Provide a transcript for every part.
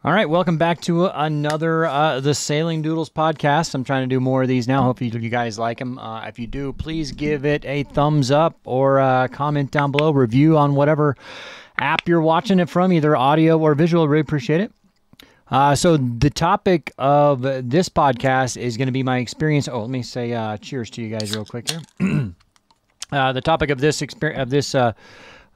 All right, welcome back to another the Sailing Doodles podcast. I'm trying to do more of these now. Hopefully you guys like them. If you do, please give it a thumbs up or comment down below, review on whatever app you're watching it from, either audio or visual. Really appreciate it. So the topic of this podcast is going to be my experience. Oh, let me say cheers to you guys real quick here. The topic of this podcast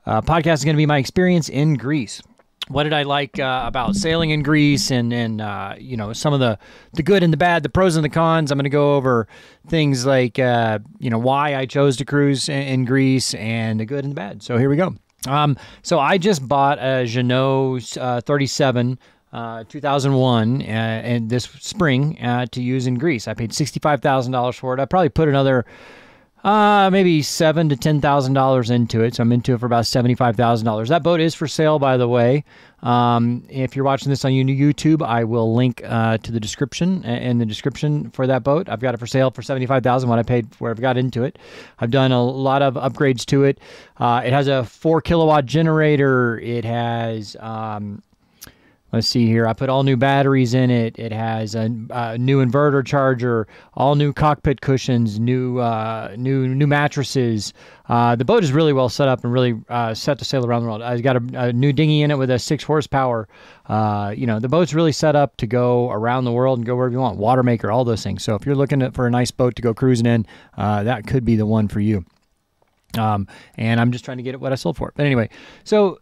is going to be my experience in Greece. What did I like about sailing in Greece, and you know, some of the good and the bad, the pros and the cons. I'm going to go over things like you know, why I chose to cruise in Greece and the good and the bad. So here we go. So I just bought a Jeanneau 37 2001 and this spring to use in Greece. I paid $65,000 for it. I probably put another maybe $7,000 to $10,000 into it. So I'm into it for about $75,000. That boat is for sale, by the way. If you're watching this on YouTube, I will link to the description in the description for that boat. I've got it for sale for $75,000. What I paid for it, I've got into it. I've done a lot of upgrades to it. It has a 4 kilowatt generator. It has let's see here. I put all new batteries in it. It has a new inverter charger, all new cockpit cushions, new mattresses. The boat is really well set up and really set to sail around the world. I've got a new dinghy in it with a 6 horsepower. You know, the boat's really set up to go around the world and go wherever you want. Water maker, all those things. So if you're looking for a nice boat to go cruising in, that could be the one for you. And I'm just trying to get it what I sold for it. But anyway, so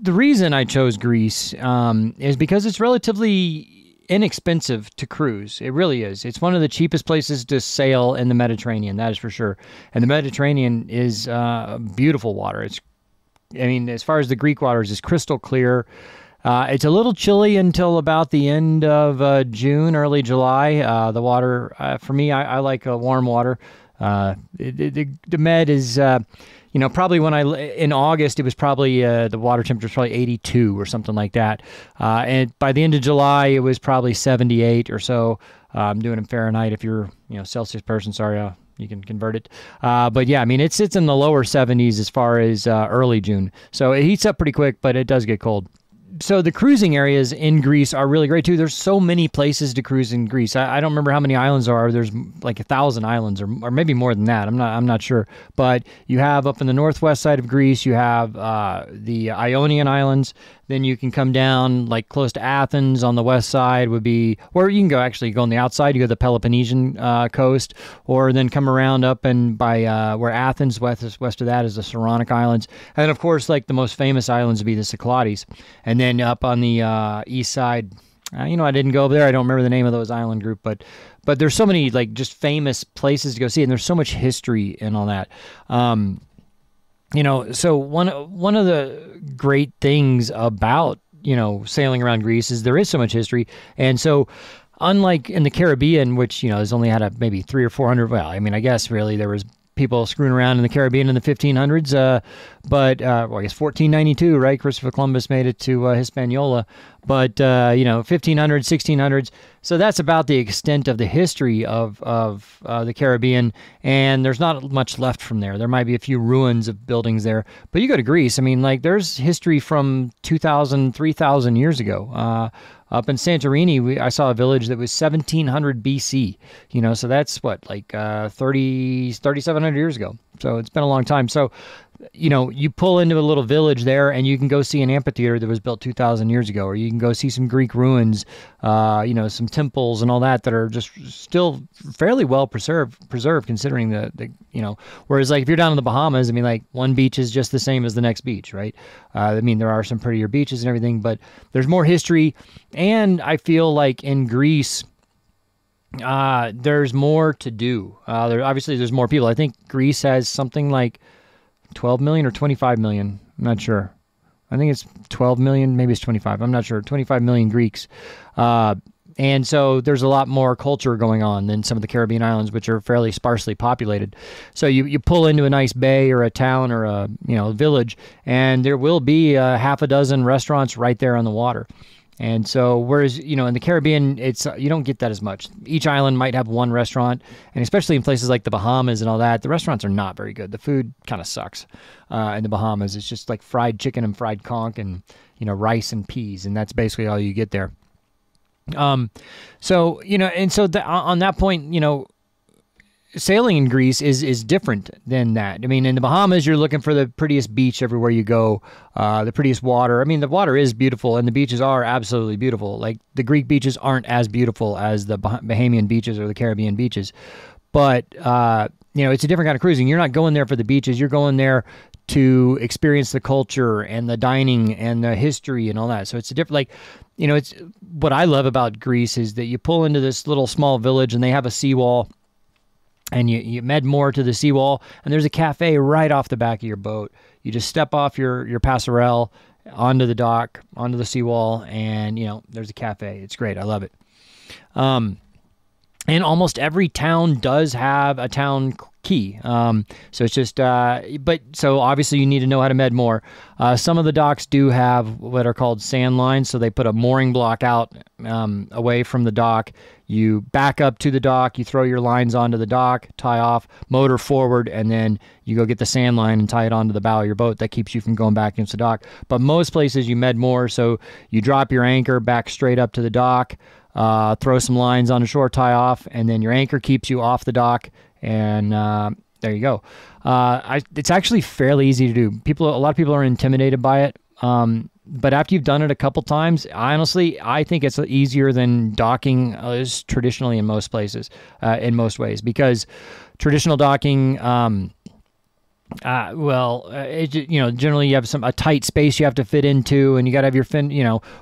the reason I chose Greece is because it's relatively inexpensive to cruise. It really is. It's one of the cheapest places to sail in the Mediterranean, that is for sure. And the Mediterranean is beautiful water. I mean, as far as the Greek waters, it's crystal clear. It's a little chilly until about the end of June, early July. The water, for me, I like warm water. The Med is... you know, probably in August, it was probably, the water temperature was probably 82 or something like that. And by the end of July, it was probably 78 or so. I'm doing it in Fahrenheit. If you're, you know, Celsius person, sorry, you can convert it. But yeah, I mean, it sits in the lower 70s as far as early June. So it heats up pretty quick, but it does get cold. So the cruising areas in Greece are really great too. There's so many places to cruise in Greece. I don't remember how many islands there are. There's like 1,000 islands, or maybe more than that. I'm not sure. But you have up in the northwest side of Greece, you have the Ionian Islands. Then you can come down like close to Athens on the west side would be, or you can go on the outside. You go to the Peloponnesian coast, or then come around up and by where Athens, west of that is the Saronic Islands. And then of course, like the most famous islands would be the Cyclades. And then up on the east side, you know, I didn't go over there. I don't remember the name of those island group, but there's so many like just famous places to go see, and there's so much history and all that. You know, so one of the great things about, you know, sailing around Greece is there is so much history. And so unlike in the Caribbean, which, you know, has only had maybe 300 or 400, well, I mean, I guess really there was people screwing around in the Caribbean in the 1500s, well, I guess 1492, right? Christopher Columbus made it to Hispaniola, but you know, 1500s, 1600s. So that's about the extent of the history of the Caribbean, and there's not much left from there. There might be a few ruins of buildings there, but you go to Greece, I mean, like there's history from 2,000, 3,000 years ago. Up in Santorini, I saw a village that was 1700 BC, you know, so that's what, like 3,700 years ago. So it's been a long time. So, you know, you pull into a little village there and you can go see an amphitheater that was built 2,000 years ago, or you can go see some Greek ruins, you know, some temples and all that are just still fairly well preserved considering the you know, whereas like if you're down in the Bahamas, I mean, like one beach is just the same as the next beach, right? I mean, there are some prettier beaches and everything, but there's more history. And I feel like in Greece, there's more to do. Obviously there's more people. I think Greece has something like 12 million or 25 million. I'm not sure. I think it's 12 million. Maybe it's 25. I'm not sure. 25 million Greeks. And so there's a lot more culture going on than some of the Caribbean islands, which are fairly sparsely populated. So you pull into a nice bay or a town or a, you know, village, and there will be half a dozen restaurants right there on the water. And so, whereas, in the Caribbean, it's you don't get that as much. Each island might have one restaurant, and especially in places like the Bahamas and all that, the restaurants are not very good. The food kind of sucks in the Bahamas. It's just like fried chicken and fried conch and, rice and peas, and that's basically all you get there. On that point, sailing in Greece is different than that. I mean, in the Bahamas, you're looking for the prettiest beach everywhere you go, the prettiest water. I mean, the water is beautiful, and the beaches are absolutely beautiful. Like, the Greek beaches aren't as beautiful as the Bahamian beaches or the Caribbean beaches. But, it's a different kind of cruising. You're not going there for the beaches. You're going there to experience the culture and the dining and the history and all that. So it's a different, it's what I love about Greece is that you pull into this little small village and they have a seawall. And you med more to the seawall, and there's a cafe right off the back of your boat. You just step off your passerelle onto the dock, onto the seawall, and, there's a cafe. It's great. I love it. And almost every town does have a town key. So it's just, so obviously you need to know how to med more. Some of the docks do have what are called sand lines. So they put a mooring block out away from the dock. You back up to the dock, you throw your lines onto the dock, tie off, motor forward, and then you go get the sand line and tie it onto the bow of your boat. That keeps you from going back against the dock. But most places you med more, so you drop your anchor back straight up to the dock, throw some lines on the shore, tie off, and then your anchor keeps you off the dock, and there you go. It's actually fairly easy to do. A lot of people are intimidated by it. But after you've done it a couple times, honestly, I think it's easier than docking is traditionally in most places, in most ways, because traditional docking, generally you have a tight space you have to fit into, and you got to have your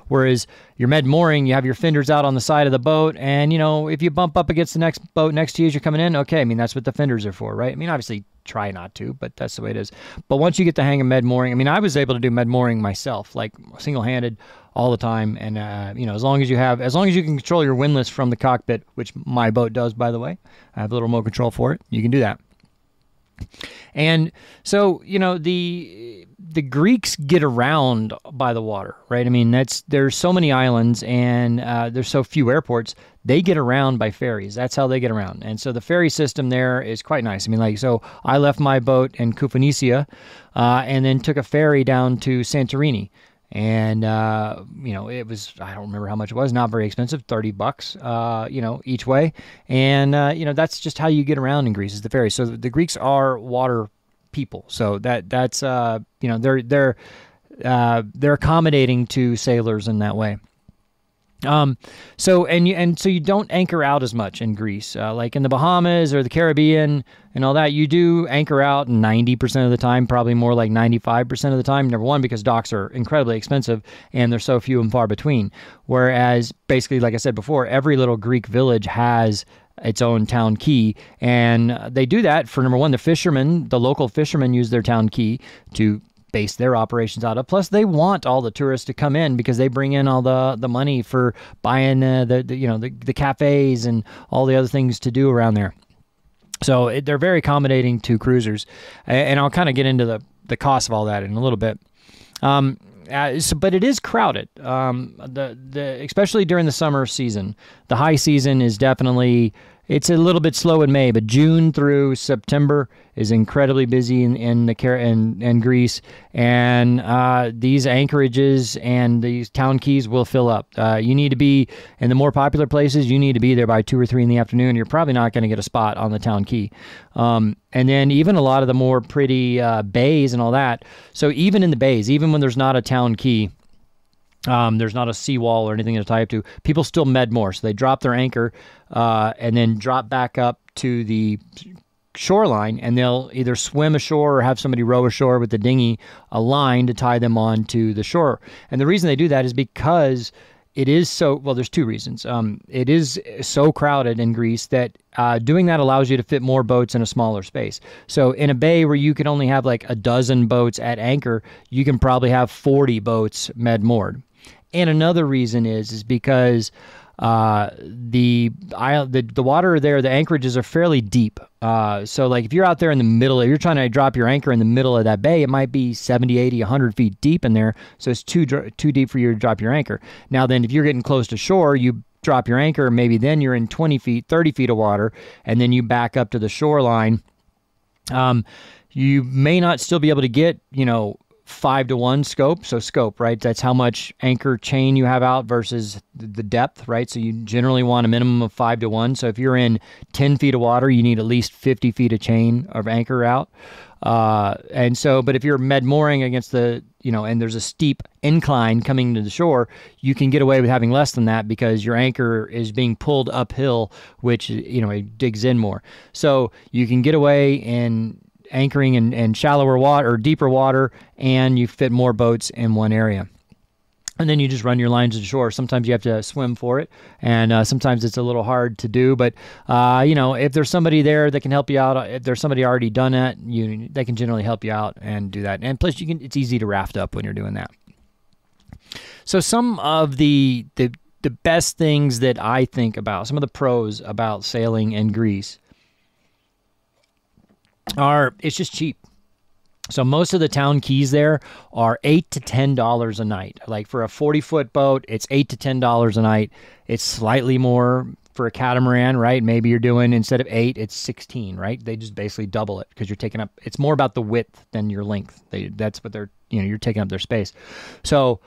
whereas your med mooring, you have your fenders out on the side of the boat, and, if you bump up against the next boat next to you as you're coming in, okay, I mean, that's what the fenders are for, right? I mean, obviously, try not to, but that's the way it is. But once you get the hang of med mooring, I mean, I was able to do med mooring myself, like single-handed all the time, and, as long as you can control your windlass from the cockpit, which my boat does, by the way, I have a little remote control for it, you can do that. And so, the Greeks get around by the water, right? I mean, there's so many islands and there's so few airports. They get around by ferries. That's how they get around. And so the ferry system there is quite nice. I mean, so I left my boat in Koufounisia and then took a ferry down to Santorini. And, it was, I don't remember how much it was, not very expensive, $30, each way. And, that's just how you get around in Greece is the ferry. So the Greeks are water people. So that's, they're accommodating to sailors in that way. So you don't anchor out as much in Greece, like in the Bahamas or the Caribbean and all that. You do anchor out 90% of the time, probably more like 95% of the time. Number one, because docks are incredibly expensive and they're so few and far between. Whereas basically, like I said before, every little Greek village has its own town key, and they do that for, number one, the local fishermen use their town key to base their operations out of. Plus, they want all the tourists to come in because they bring in all the money for buying the cafes and all the other things to do around there. So they're very accommodating to cruisers, and I'll kind of get into the cost of all that in a little bit. But it is crowded, especially during the summer season. The high season is definitely, it's a little bit slow in May, but June through September is incredibly busy in Greece, and these anchorages and these town keys will fill up. You need to be in the more popular places. You need to be there by 2 or 3 in the afternoon. You're probably not going to get a spot on the town key. And then even a lot of the more pretty bays and all that. So even in the bays, even when there's not a town key, there's not a seawall or anything to tie up to, people still med more. So they drop their anchor and then drop back up to the shoreline, and they'll either swim ashore or have somebody row ashore with the dinghy, a line to tie them on to the shore. And the reason they do that is because it is there's 2 reasons. It is so crowded in Greece that doing that allows you to fit more boats in a smaller space. So in a bay where you can only have like a dozen boats at anchor, you can probably have 40 boats med moored. And another reason is because the water there, the anchorages are fairly deep. So like if you're out there in the middle, if you're trying to drop your anchor in the middle of that bay, it might be 70, 80, 100 feet deep in there. So it's too deep for you to drop your anchor. Now then, if you're getting close to shore, you drop your anchor, maybe then you're in 20 feet, 30 feet of water, and then you back up to the shoreline. You may not still be able to get, 5-to-1 scope. So scope, right? That's how much anchor chain you have out versus the depth, right? So you generally want a minimum of 5-to-1. So if you're in 10 feet of water, you need at least 50 feet of chain of anchor out. But if you're med mooring against and there's a steep incline coming to the shore, you can get away with having less than that because your anchor is being pulled uphill, which, it digs in more. So you can get away in anchoring in shallower water or deeper water, and you fit more boats in one area. And then you just run your lines to the shore. Sometimes you have to swim for it, and sometimes it's a little hard to do. But, if there's somebody there that can help you out, if there's somebody already done it, they can generally help you out and do that. And plus, it's easy to raft up when you're doing that. So some of the best things that I think about, some of the pros about sailing in Greece it's just cheap. So most of the town keys there are $8 to $10 a night. Like for a 40-foot boat, it's $8 to $10 a night. It's slightly more for a catamaran, right? Maybe you're doing, instead of 8, it's 16, right? They just basically double it because you're taking up, it's more about the width than your length. That's what they're, you're taking up their space. So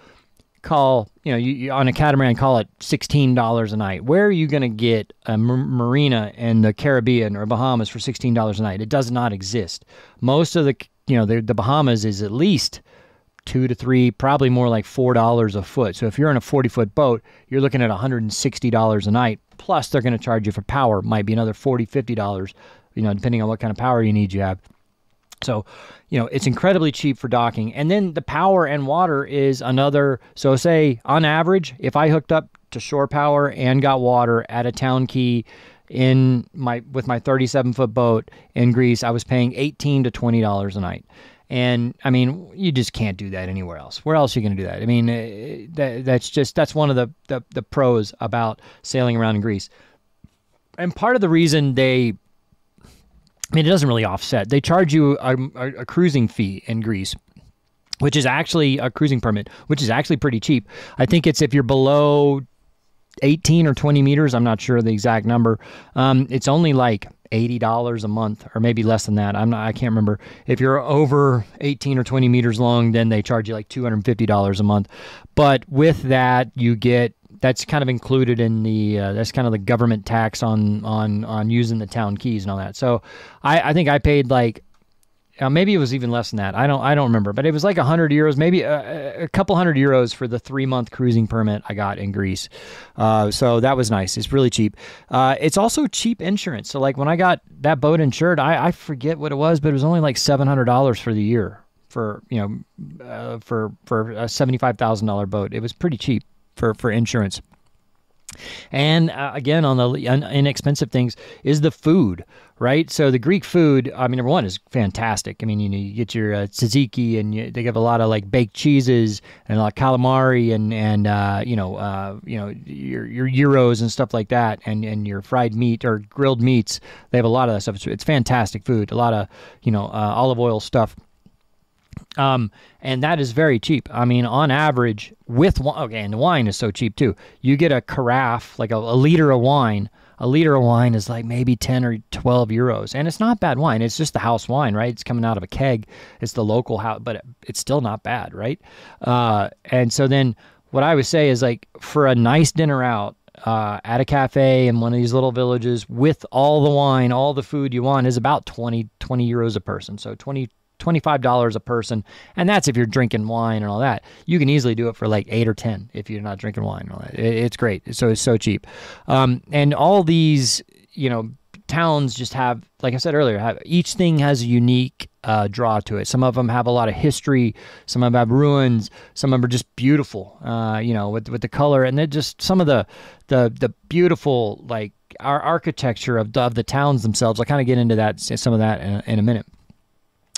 call, you on a catamaran, call it $16 a night. Where are you going to get a marina in the Caribbean or Bahamas for $16 a night? It does not exist. Most of the Bahamas is at least $2 to $3, probably more like $4 a foot. So if you're in a 40-foot boat, you're looking at $160 a night. Plus, they're going to charge you for power. Might be another $40, $50, depending on what kind of power you have. So, it's incredibly cheap for docking. And then the power and water is another. So say on average, if I hooked up to shore power and got water at a town key with my 37-foot boat in Greece, I was paying $18 to $20 a night. And I mean, you just can't do that anywhere else. Where else are you going to do that? I mean, that's one of the pros about sailing around in Greece. And part of the reason it doesn't really offset. They charge you a cruising fee in Greece, which is actually a cruising permit, which is actually pretty cheap. I think it's if you're below 18 or 20 meters, I'm not sure the exact number. It's only like $80 a month, or maybe less than that. I can't remember. If you're over 18 or 20 meters long, then they charge you like $250 a month. But with that, that's kind of included in that's kind of the government tax on using the town keys and all that. So I think I paid like, maybe it was even less than that. I don't remember, but it was like 100 euros, maybe a couple €100 for the 3-month cruising permit I got in Greece. So that was nice. It's really cheap. It's also cheap insurance. So like when I got that boat insured, I forget what it was, but it was only like $700 for the year for a $75,000 boat. It was pretty cheap for insurance. And again, on the inexpensive things is the food, right? So the Greek food, number one, is fantastic. I mean, you get your tzatziki, and they give a lot of like baked cheeses and a lot of calamari and your gyros and stuff like that, and your fried meat or grilled meats. They have a lot of that stuff. It's fantastic food. A lot of olive oil stuff. And that is very cheap. I mean, on average, and the wine is so cheap too. You get a carafe, like a liter of wine. A liter of wine is like maybe 10 or 12 euros. And it's not bad wine. It's just the house wine, right? It's coming out of a keg. It's the local house, but it's still not bad, right? And so then what I would say is, like, for a nice dinner out, at a cafe in one of these little villages with all the wine, all the food you want, is about 20 euros a person. So $25 a person, and that's if you're drinking wine and all that. You can easily do it for like 8 or 10 if you're not drinking wine and all that. It's great. So it's so cheap. And all these, towns just have, like I said earlier, each thing has a unique draw to it. Some of them have a lot of history. Some of them have ruins. Some of them are just beautiful, with the color. And then just some of the beautiful, like, our architecture of the towns themselves. I'll kind of get into some of that in a minute.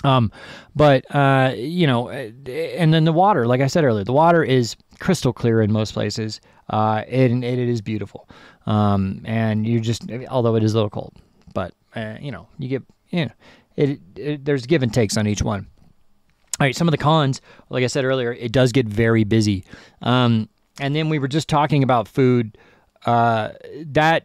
But and then the water, like I said earlier, the water is crystal clear in most places. And it is beautiful. And you just, although it is a little cold, but you get, there's give and takes on each one. All right, some of the cons, like I said earlier, it does get very busy. And then we were just talking about food. That's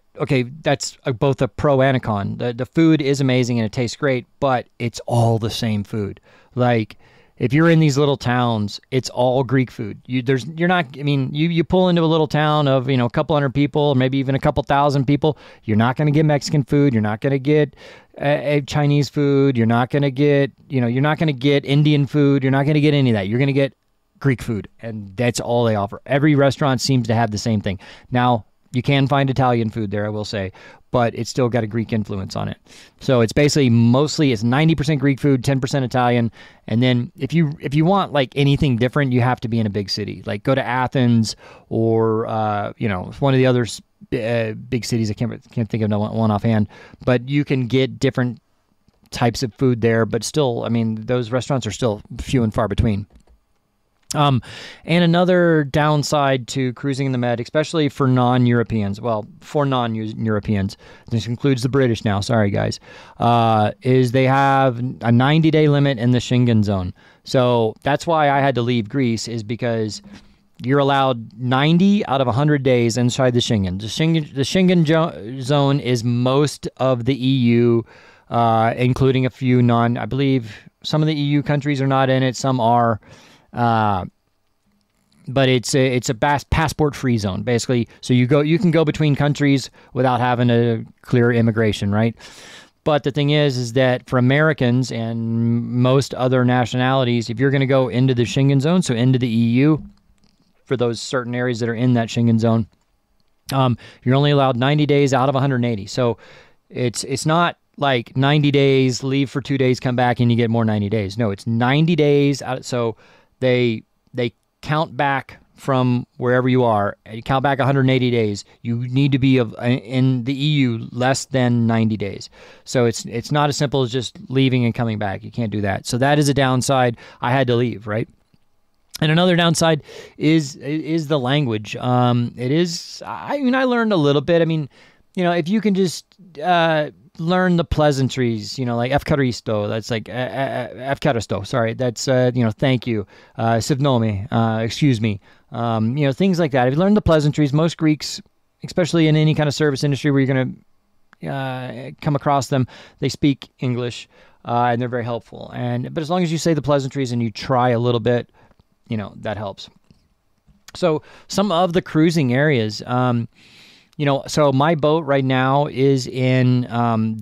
both a pro and a con. The food is amazing and it tastes great, but it's all the same food. Like, if you're in these little towns, it's all Greek food. You pull into a little town of, a couple hundred people, or maybe even a couple thousand people. You're not going to get Mexican food. You're not going to get Chinese food. You're not going to get, you're not going to get Indian food. You're not going to get any of that. You're going to get Greek food, and that's all they offer. Every restaurant seems to have the same thing. Now, you can find Italian food there, I will say, but it's still got a Greek influence on it. So it's basically it's 90% Greek food, 10% Italian. And then if you want like anything different, you have to be in a big city. Like go to Athens or one of the other big cities. I can't think of one offhand, but you can get different types of food there. But still, those restaurants are still few and far between. And another downside to cruising in the Med, especially for non-Europeans, this includes the British now, sorry guys, is they have a 90-day limit in the Schengen zone. So that's why I had to leave Greece, is because you're allowed 90 out of 100 days inside the Schengen. The Schengen zone is most of the EU, including a few I believe some of the EU countries are not in it, some are. But it's a passport-free zone, basically. So you can go between countries without having to clear immigration, right? But the thing is that for Americans and most other nationalities, if you're going to go into the Schengen zone, so into the EU, for those certain areas that are in that Schengen zone, you're only allowed 90 days out of 180. So it's not like 90 days, leave for 2 days, come back, and you get more 90 days. No, it's 90 days out. So they count back from wherever you are. You count back 180 days. You need to be in the EU less than 90 days. So it's not as simple as just leaving and coming back. You can't do that. So that is a downside. I had to leave, right? And another downside is the language. It is. I learned a little bit. If you can just learn the pleasantries, like efkaristo, that's like efkaristo, sorry, that's thank you, sivnomi, excuse me, things like that. If you learn the pleasantries, most Greeks, especially in any kind of service industry where you're going to come across them, they speak English, and they're very helpful. But as long as you say the pleasantries and you try a little bit, that helps. So some of the cruising areas, so my boat right now is in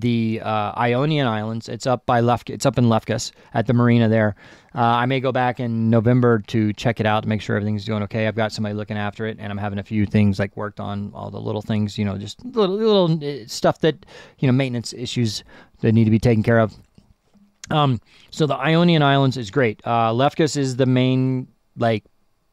the Ionian Islands. It's up by It's up in Lefkas at the marina there. I may go back in November to check it out to make sure everything's going okay. I've got somebody looking after it, and I'm having a few things like worked on, all the little things, just little stuff that, maintenance issues that need to be taken care of. So the Ionian Islands is great. Lefkas is the main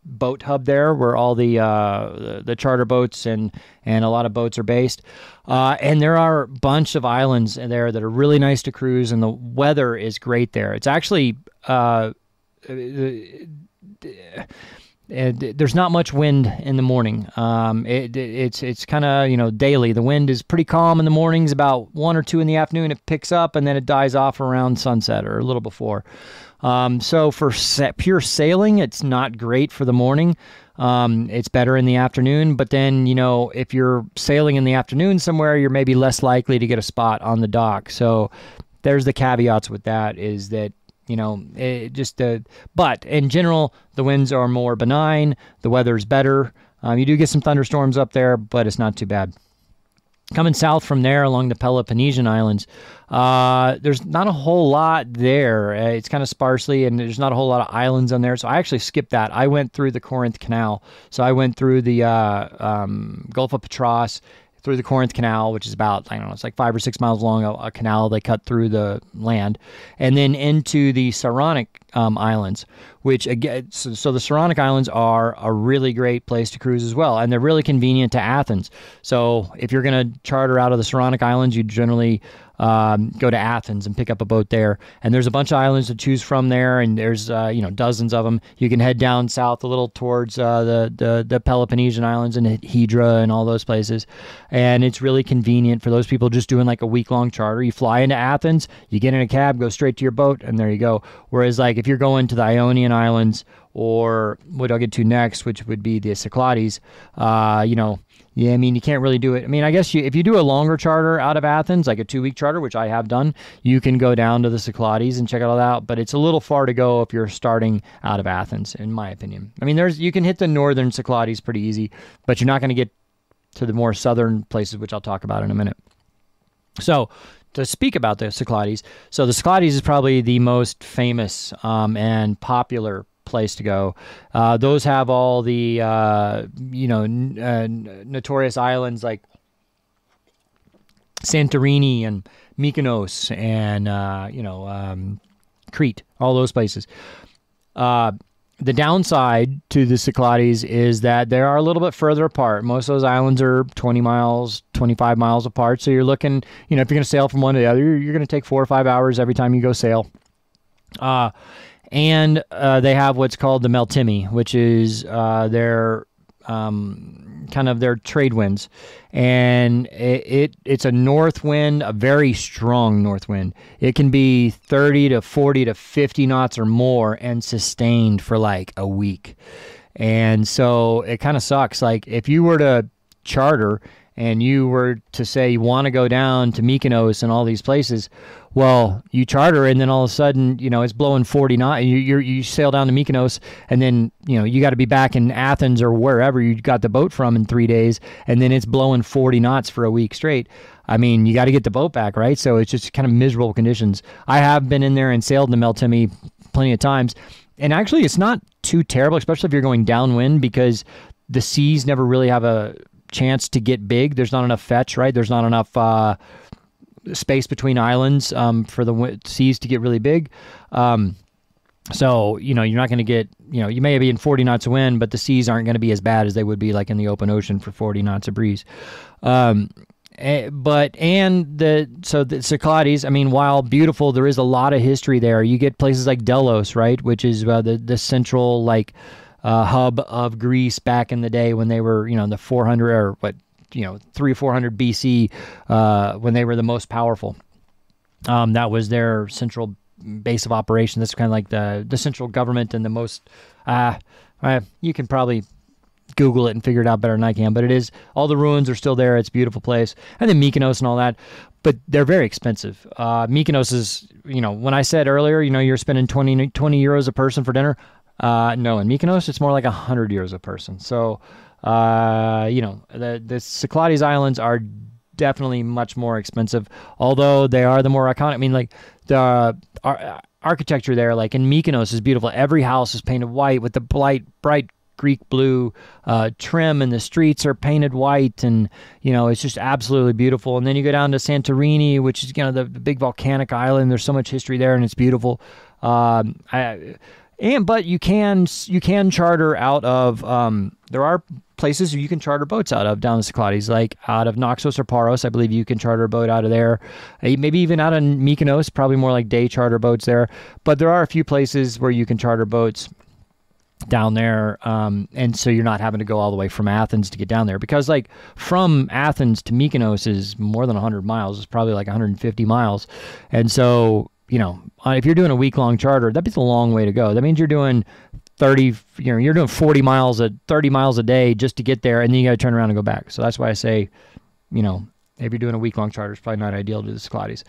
boat hub there, where all the charter boats and a lot of boats are based, and there are a bunch of islands there that are really nice to cruise, and the weather is great there. It's actually there's not much wind in the morning. It's kind of daily. The wind is pretty calm in the mornings. About 1 or 2 in the afternoon, it picks up, and then it dies off around sunset or a little before. So for pure sailing, it's not great for the morning. It's better in the afternoon, but then, if you're sailing in the afternoon somewhere, you're maybe less likely to get a spot on the dock. So there's the caveats with that, is that, but in general, the winds are more benign. The weather's better. You do get some thunderstorms up there, but it's not too bad. Coming south from there along the Peloponnesian Islands, there's not a whole lot there. It's kind of sparsely, and there's not a whole lot of islands on there. So I actually skipped that. I went through the Corinth Canal. So I went through the Gulf of Patras, through the Corinth Canal, which is about, it's like 5 or 6 miles long, a canal they cut through the land, and then into the Saronic Islands, which again, so the Saronic Islands are a really great place to cruise as well, and they're really convenient to Athens. So if you're going to charter out of the Saronic Islands, you generally go to Athens and pick up a boat there. And there's a bunch of islands to choose from there, and there's dozens of them. You can head down south a little towards the Peloponnesian Islands and Hydra and all those places. And it's really convenient for those people just doing like a week-long charter. You fly into Athens, you get in a cab, go straight to your boat, and there you go. Whereas like if you're going to the Ionian Islands, or what I'll get to next, which would be the Cyclades, yeah, I mean, you can't really do it. I mean, I guess if you do a longer charter out of Athens, like a 2-week charter, which I have done, you can go down to the Cyclades and check it all out. But it's a little far to go if you're starting out of Athens, in my opinion. I mean, you can hit the northern Cyclades pretty easy, but you're not going to get to the more southern places, which I'll talk about in a minute. So to speak about the Cyclades, so the Cyclades is probably the most famous and popular place to go. Those have all the notorious islands like Santorini and Mykonos and Crete, all those places. The downside to the Cyclades is that they are a little bit further apart. Most of those islands are 20 miles, 25 miles apart. So you're looking, if you're going to sail from one to the other, you're going to take 4 or 5 hours every time you go sail. And they have what's called the Meltemi, which is their kind of their trade winds. And it's a north wind, a very strong north wind. It can be 30 to 40 to 50 knots or more and sustained for like a week. And so it kind of sucks. Like if you were to charter and you were to say you want to go down to Mykonos and all these places, well, you charter and then all of a sudden, it's blowing 40 knots. You sail down to Mykonos and then, you got to be back in Athens or wherever you got the boat from in 3 days, and then it's blowing 40 knots for a week straight. I mean, you got to get the boat back, right? So it's just kind of miserable conditions. I have been in there and sailed in the Meltemi plenty of times, and actually it's not too terrible, especially if you're going downwind, because the seas never really have a chance to get big. There's not enough fetch, right? There's not enough space between islands for the seas to get really big. So, you're not going to get, you may be in 40 knots of wind, but the seas aren't going to be as bad as they would be like in the open ocean for 40 knots of breeze. So the Cyclades, I mean, while beautiful, there is a lot of history there. You get places like Delos, right? Which is the central hub of Greece back in the day when they were, the 400 or 300 or 400 BC, when they were the most powerful. That was their central base of operation. That's kind of like the central government and the most, you can probably Google it and figure it out better than I can, but it is, all the ruins are still there. It's a beautiful place. And then Mykonos and all that, but they're very expensive. Mykonos is, when I said earlier, you're spending 20 euros a person for dinner. No, in Mykonos, it's more like 100 euros a person. So, the Cyclades Islands are definitely much more expensive, although they are the more iconic. I mean, like the architecture there, like in Mykonos, is beautiful. Every house is painted white with the bright Greek blue trim, and the streets are painted white, and it's just absolutely beautiful. And then you go down to Santorini, which is the big volcanic island. There's so much history there, and it's beautiful. But you can charter out of there are places you can charter boats out of down the Cyclades, like out of Naxos or Paros. I believe you can charter a boat out of there, maybe even out of Mykonos, probably more like day charter boats there. But there are a few places where you can charter boats down there, and so you're not having to go all the way from Athens to get down there, because like from Athens to Mykonos is more than 100 miles. It's probably like 150 miles, and so if you're doing a week-long charter, that'd be a long way to go. That means you're doing 30, you're doing 30 miles a day just to get there, and then you got to turn around and go back. So that's why I say, if you're doing a week-long charter, it's probably not ideal to do the Cyclades.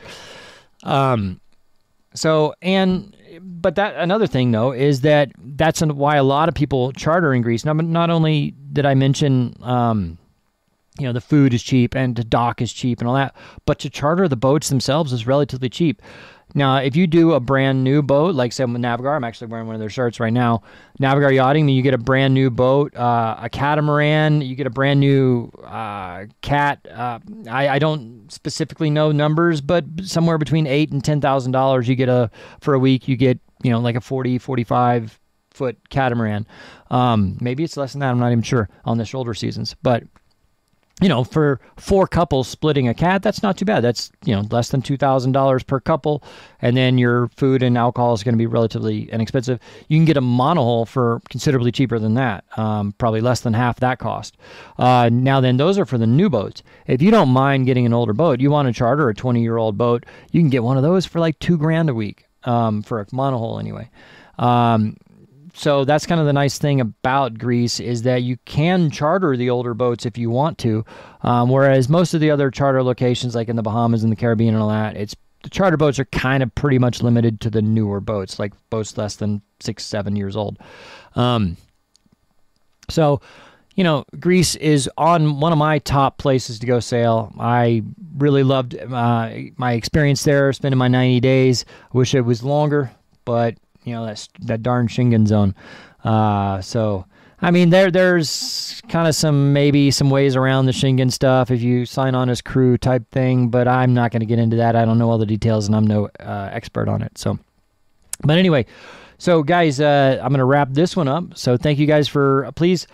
But that another thing though is that's why a lot of people charter in Greece. Not only did I mention, the food is cheap and the dock is cheap and all that, but to charter the boats themselves is relatively cheap. Now, if you do a brand new boat, like say with Navigar, I'm actually wearing one of their shirts right now, Navigar Yachting, you get a brand new boat, a catamaran, you get a brand new cat. I don't specifically know numbers, but somewhere between $8,000 and $10,000 you get for a week, you get, like a 40, 45 foot catamaran. Maybe it's less than that. I'm not even sure on the shoulder seasons, but for 4 couples splitting a cat, that's not too bad. That's, less than $2,000 per couple. And then your food and alcohol is going to be relatively inexpensive. You can get a monohull for considerably cheaper than that, probably less than half that cost. Now then, those are for the new boats. If you don't mind getting an older boat, you want to charter a 20-year-old boat, you can get one of those for like $2,000 a week, for a monohull anyway. So that's kind of the nice thing about Greece, is that you can charter the older boats if you want to, whereas most of the other charter locations, like in the Bahamas and the Caribbean and all that, the charter boats are kind of pretty much limited to the newer boats, like boats less than 6-7 years old. So, Greece is on one of my top places to go sail. I really loved my experience there, spending my 90 days. I wish it was longer, but that's that darn Schengen zone. So, I mean, there's kind of some ways around the Schengen stuff if you sign on as crew type thing, but I'm not going to get into that. I don't know all the details, and I'm no expert on it. So, but anyway, so guys, I'm going to wrap this one up. So thank you guys for, please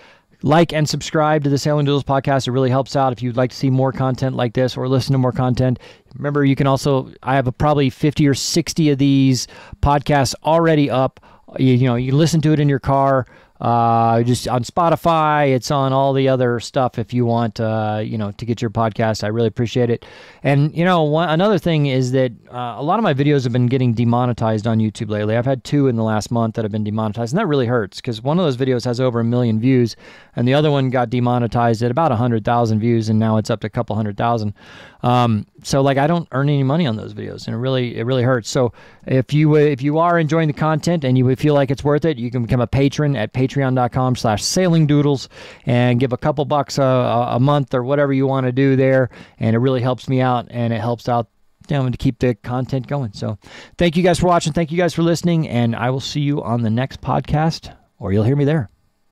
like and subscribe to the Sailing Doodles podcast. It really helps out if you'd like to see more content like this or listen to more content. Remember, you can also, I have probably 50 or 60 of these podcasts already up. You listen to it in your car, just on Spotify. It's on all the other stuff if you want, to get your podcast. I really appreciate it. And, another thing is that a lot of my videos have been getting demonetized on YouTube lately. I've had 2 in the last month that have been demonetized, and that really hurts because one of those videos has over 1 million views, and the other one got demonetized at about 100,000 views, and now it's up to a couple 100,000. So I don't earn any money on those videos, and it really hurts. So if you are enjoying the content and you feel like it's worth it, you can become a patron at patreon.com/sailingdoodles and give a couple bucks a month or whatever you want to do there, and it really helps me out, and it helps out to keep the content going. So thank you guys for watching. Thank you guys for listening, and I will see you on the next podcast, or you'll hear me there.